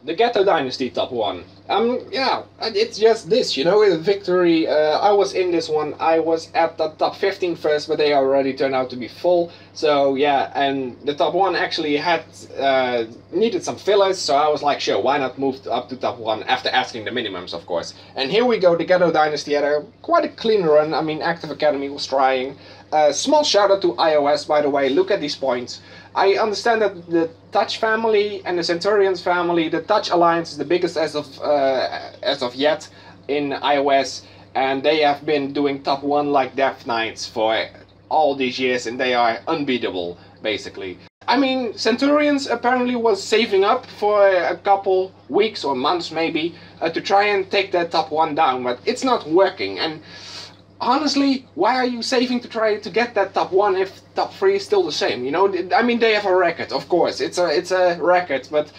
the Ghetto Dynasty top 1. Yeah, it's just this, you know, a victory. I was in this one. I was at the top 15 first, but they already turned out to be full. So yeah, and the top 1 actually had needed some fillers, so I was like, sure, why not move up to top 1 after asking the minimums, of course. And here we go, the Ghetto Dynasty had quite a clean run. I mean, Active Academy was trying. Small shout out to iOS, by the way. Look at these points. I understand that the Touch family and the Centurions family, the Touch Alliance is the biggest as of yet in iOS, and they have been doing top 1 like Death Knights for all these years, and they are unbeatable, basically. I mean, Centurions apparently was saving up for a couple weeks or months maybe to try and take that top 1 down, but it's not working. And honestly, why are you saving to try to get that top 1 if top 3 is still the same? You know, I mean, they have a record, of course, it's a record, but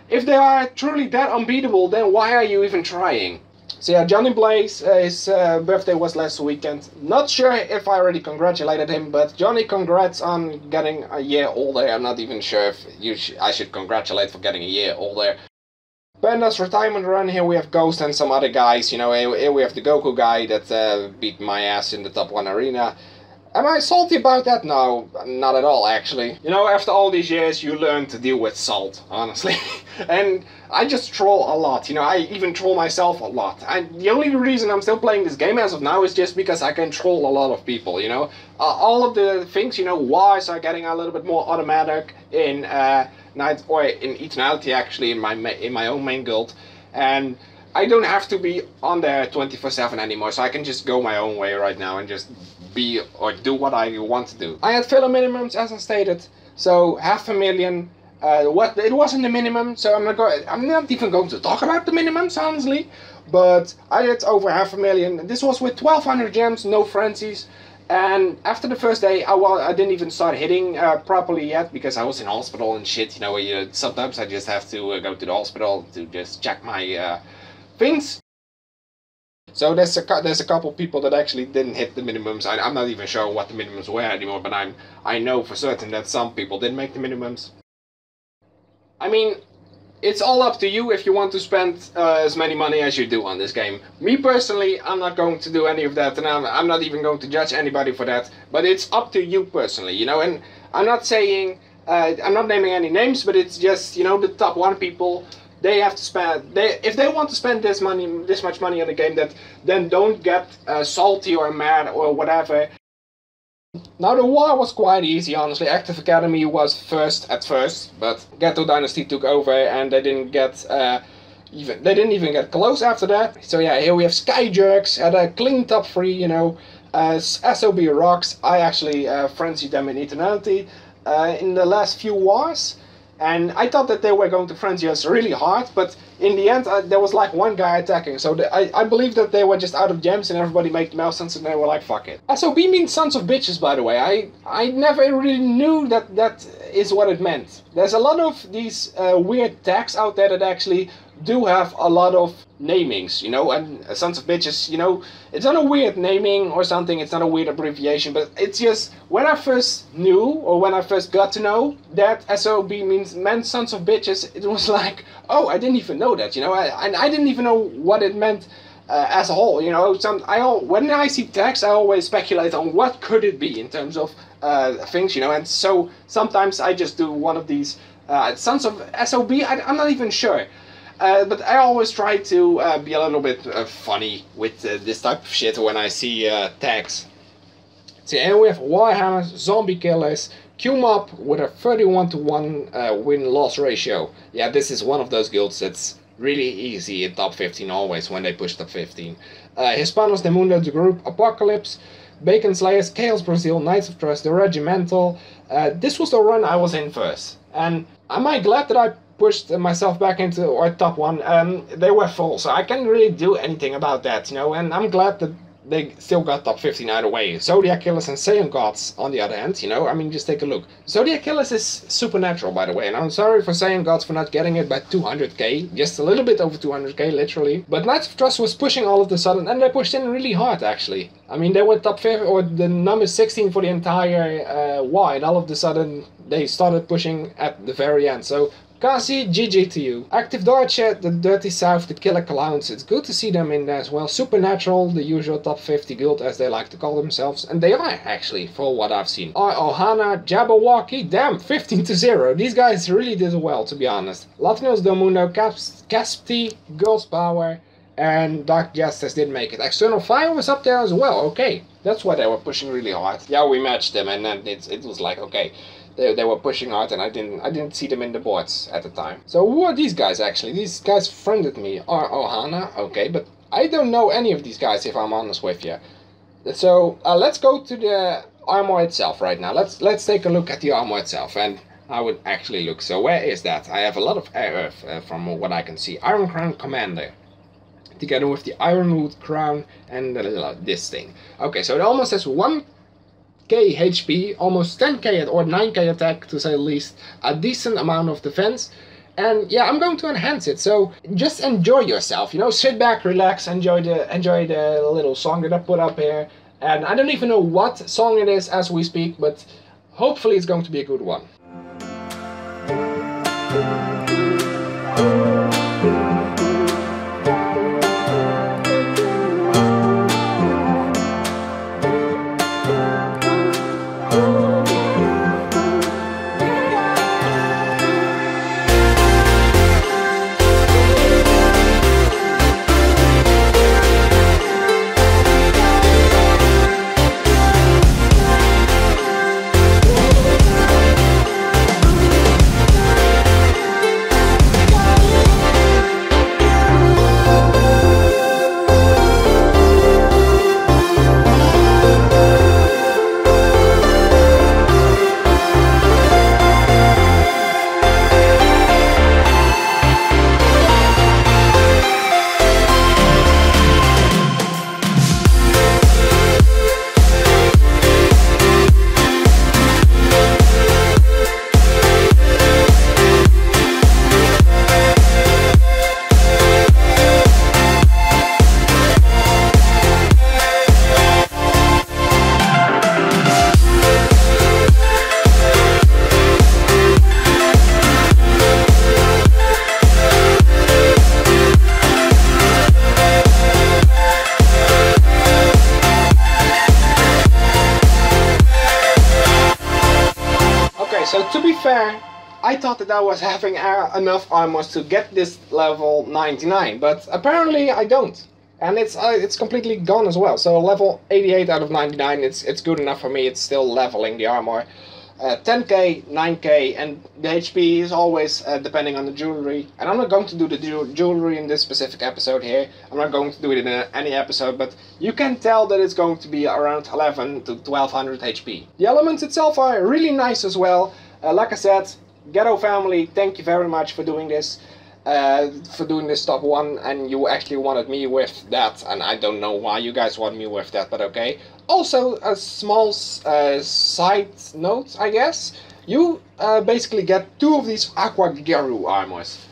if they are truly that unbeatable, then why are you even trying? So yeah, Johnny Blaze, his birthday was last weekend. Not sure if I already congratulated him, but Johnny, congrats on getting a year older. I'm not even sure if I should congratulate for getting a year older. Panda's retirement run, here we have Ghost and some other guys. You know, here we have the Goku guy that beat my ass in the top 1 arena. Am I salty about that? No, not at all, actually. You know, after all these years, you learn to deal with salt, honestly. And I just troll a lot, you know, I even troll myself a lot. The only reason I'm still playing this game as of now is just because I can troll a lot of people, you know. All of the things, you know, wars are getting a little bit more automatic in Night, or in Eternality, actually, in my own main guild. And I don't have to be on there 24/7 anymore, so I can just go my own way right now and just be or do what I want to do. I had filler minimums, as I stated, so 500,000. It wasn't the minimum, so I'm not even going to talk about the minimums, honestly. But I had over 500,000. This was with 1,200 gems, no frenzies. And after the first day, I didn't even start hitting properly yet because I was in hospital and shit. You know, sometimes I just have to go to the hospital to just check my things. So there's a couple people that actually didn't hit the minimums. I'm not even sure what the minimums were anymore, but I know for certain that some people didn't make the minimums. I mean, it's all up to you if you want to spend as many money as you do on this game. Me personally, I'm not going to do any of that, and I'm not even going to judge anybody for that. But it's up to you personally, you know. And I'm not saying, I'm not naming any names, but it's just, you know, the top 1 people. They have to spend. If they want to spend this much money on the game, then don't get salty or mad or whatever. Now the war was quite easy, honestly. Active Academy was first at first, but Ghetto Dynasty took over, and they didn't even get close after that. So yeah, here we have Sky Jerks at a clean top 3. You know, SOB rocks. I actually frenzied them in Eternality in the last few wars. And I thought that they were going to frenzy us really hard, but in the end there was like 1 guy attacking. So I believe that they were just out of gems and everybody made Melsons and they were like, fuck it. SOB means sons of bitches, by the way. I never really knew that is what it meant. There's a lot of these weird tags out there that actually do have a lot of namings, you know, and sons of bitches, you know, it's not a weird naming or something, it's not a weird abbreviation, but it's just, when I first knew, or when I first got to know that SOB meant sons of bitches, it was like, oh, I didn't even know that, you know, I didn't even know what it meant as a whole, you know. When I see tags, I always speculate on what could it be in terms of things, you know, and so sometimes I just do one of these sons of SOB, I'm not even sure. But I always try to be a little bit funny with this type of shit when I see tags. So here we have Warhammer, Zombie Killers, Q-Mob with a 31-to-1 win-loss ratio. Yeah, this is one of those guilds that's really easy in top 15 always when they push top 15. Hispanos de Mundo, the group, Apocalypse, Bacon Slayers, Chaos Brazil, Knights of Trust, the Regimental. This was the run I was in first. And am I glad that I pushed myself back into our top 1? They were full, so I can't really do anything about that, you know, and I'm glad that they still got top 15 either way. Zodiac Killers and Saiyan Gods, on the other hand, you know, I mean, just take a look. Zodiac Killers is supernatural, by the way, and I'm sorry for Saiyan Gods for not getting it by 200k, just a little bit over 200k, literally. But Knights of Trust was pushing all of a sudden, and they pushed in really hard, actually. I mean, they were top 5, or the number 16 for the entire war, and all of a sudden, they started pushing at the very end, so Kasi, GG to you. Active Deutsche, the Dirty South, the Killer Clowns, it's good to see them in there as well. Supernatural, the usual top 50 guild as they like to call themselves, and they are actually, for what I've seen. Ohana, Jabberwocky, damn, 15-0. These guys really did well, to be honest. Latinos del Mundo, Caspti, Girls Power, and Dark Justice didn't make it. External Fire was up there as well, okay. That's why they were pushing really hard. Yeah, we matched them, and then it was like, okay. They were pushing hard, and I didn't see them in the boards at the time. So who are these guys actually? These guys friended me. Ohana, okay, but I don't know any of these guys if I'm honest with you. So let's go to the armor itself right now. Let's take a look at the armor itself, and I would actually look. So where is that? I have a lot of earth from what I can see. Iron Crown Commander, together with the Ironwood Crown and this thing. Okay, so it almost has 1k HP, almost 10k or 9k attack to say the least, a decent amount of defense, and yeah, I'm going to enhance it. So just enjoy yourself, you know, sit back, relax, enjoy the little song that I put up here. And I don't even know what song it is as we speak, but hopefully it's going to be a good one. So to be fair, I thought that I was having enough armors to get this level 99, but apparently I don't. And it's completely gone as well. So level 88 out of 99, it's good enough for me. It's still leveling the armor. 10k, 9k, and the HP is always depending on the jewelry. And I'm not going to do the jewelry in this specific episode here. I'm not going to do it in any episode, but you can tell that it's going to be around 11 to 1200 HP. The elements itself are really nice as well. Like I said, Ghetto family, thank you very much for doing this. For doing this top 1, and you actually wanted me with that, and I don't know why you guys want me with that, but okay. Also, a small side note, I guess, you basically get 2 of these Aqua Geru armors.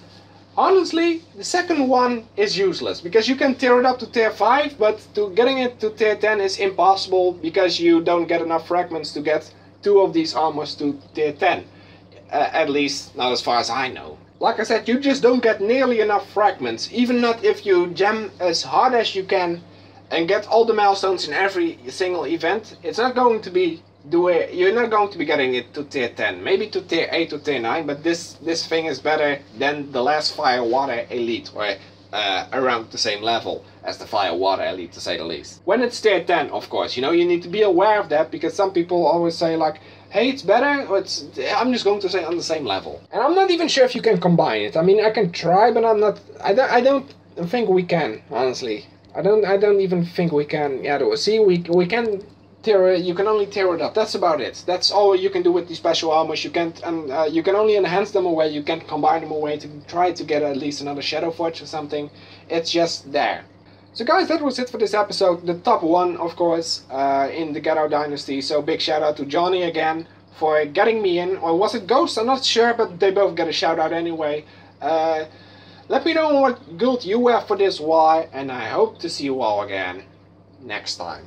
Honestly, the second one is useless, because you can tear it up to tier 5, but getting it to tier 10 is impossible, because you don't get enough fragments to get 2 of these armors to tier 10. At least, not as far as I know. Like I said, you just don't get nearly enough fragments, even not if you gem as hard as you can and get all the milestones in every single event. It's not going to be you're not going to be getting it to tier 10, maybe to tier 8 to tier 9, but this thing is better than the last Fire Water Elite, or around the same level as the Fire Water Elite, to say the least. When it's tier 10, of course, you know, you need to be aware of that, because some people always say like, hey, it's better, or I'm just going to say on the same level. And I'm not even sure if you can combine it. I mean, I can try, but I don't think we can, honestly. I don't even think we can. Yeah, see, we can tear it. You can only tear it up. That's about it. That's all you can do with these special armors. You can't, you can only enhance them away. You can't combine them away to try to get at least another Shadow Forge or something. It's just there. So guys, that was it for this episode. The top 1, of course, in the Ghetto Dynasty. So big shout out to Johnny again for getting me in. Or was it Ghost? I'm not sure, but they both get a shout out anyway. Let me know what guild you have for this Y, and I hope to see you all again next time.